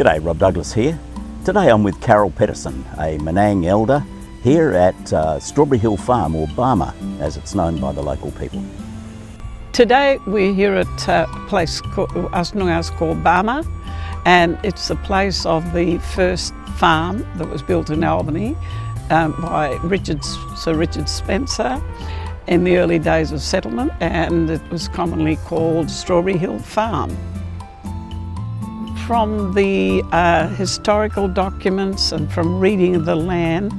G'day, Rob Douglas here. Today I'm with Carol Pettersen, a Menang elder here at Strawberry Hill Farm, or Barmup as it's known by the local people. Today we're here at a place us Noongars called Barmup, and it's the place of the first farm that was built in Albany by Sir Richard Spencer in the early days of settlement, and it was commonly called Strawberry Hill Farm. From the historical documents and from reading the land,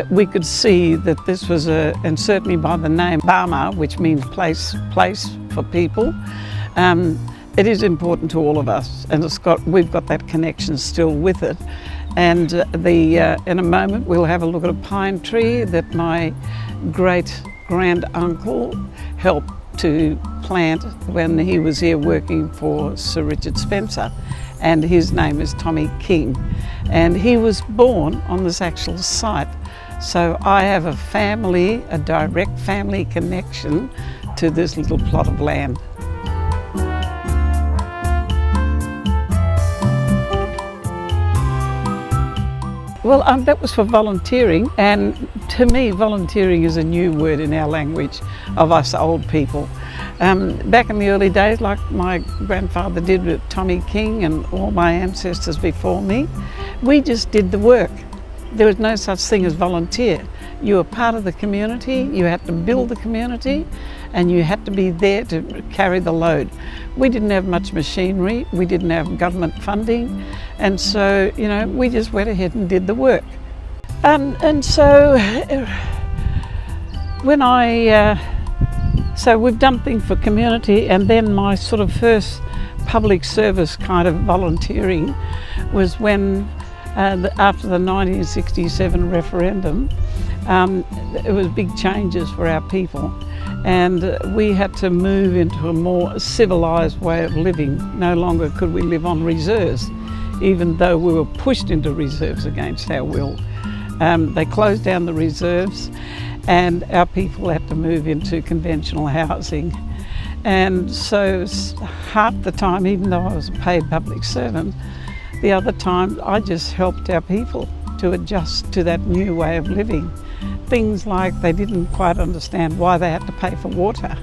we could see that this was and certainly by the name Barmup, which means place for people, it is important to all of us, and we've got that connection still with it. And in a moment we'll have a look at a pine tree that my great-grand-uncle helped to plant when he was here working for Sir Richard Spencer, and his name is Tommy King, and he was born on this actual site. So I have a direct family connection to this little plot of land. Well, that was for volunteering, and to me volunteering is a new word in our language of us old people. Back in the early days, like my grandfather did with Tommy King and all my ancestors before me, we just did the work. There was no such thing as volunteer. You were part of the community, you had to build the community, and you had to be there to carry the load. We didn't have much machinery, we didn't have government funding, and so, we just went ahead and did the work. And so, so we've done things for community, and then my sort of first public service kind of volunteering was when after the 1967 referendum, it was big changes for our people, and we had to move into a more civilised way of living. No longer could we live on reserves, even though we were pushed into reserves against our will. They closed down the reserves, and our people had to move into conventional housing. And so half the time, even though I was a paid public servant, the other time I just helped our people to adjust to that new way of living. Things like they didn't quite understand why they had to pay for water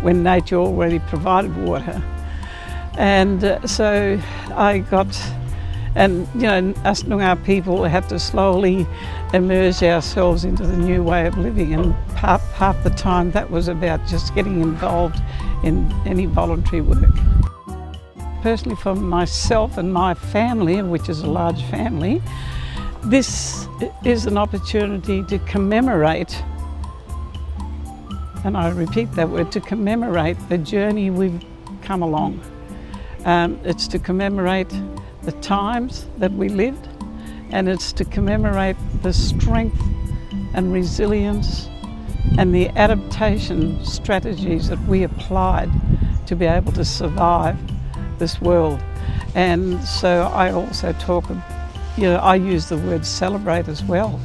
when nature already provided water. And so I got, and us Noongar people had to slowly immerse ourselves into the new way of living, and half the time that was about just getting involved in any voluntary work. Personally, for myself and my family, which is a large family, this is an opportunity to commemorate, and I repeat that word, to commemorate the journey we've come along. It's to commemorate the times that we lived, and it's to commemorate the strength and resilience and the adaptation strategies that we applied to be able to survive this world. And so I also I use the word celebrate as well,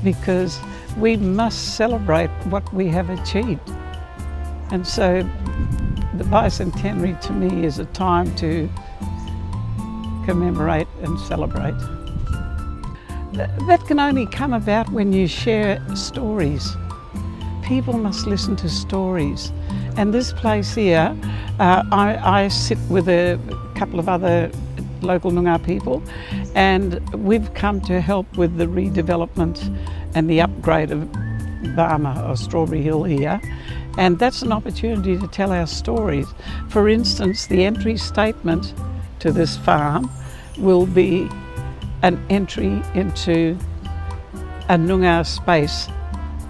because we must celebrate what we have achieved. And so the bicentenary to me is a time to commemorate and celebrate. That can only come about when you share stories. People must listen to stories. And this place here, I sit with a couple of other local Noongar people, and we've come to help with the redevelopment and the upgrade of Barmup or Strawberry Hill here. And that's an opportunity to tell our stories. For instance, the entry statement to this farm will be an entry into a Noongar space,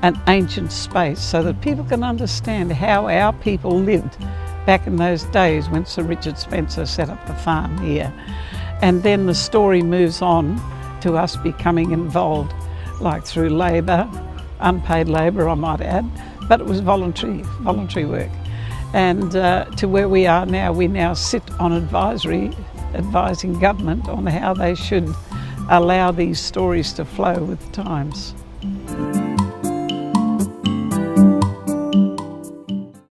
an ancient space, so that people can understand how our people lived back in those days when Sir Richard Spencer set up the farm here. And then the story moves on to us becoming involved, like through labour, unpaid labour I might add, but it was voluntary work. And to where we are now, we now sit on advising government on how they should allow these stories to flow with the times.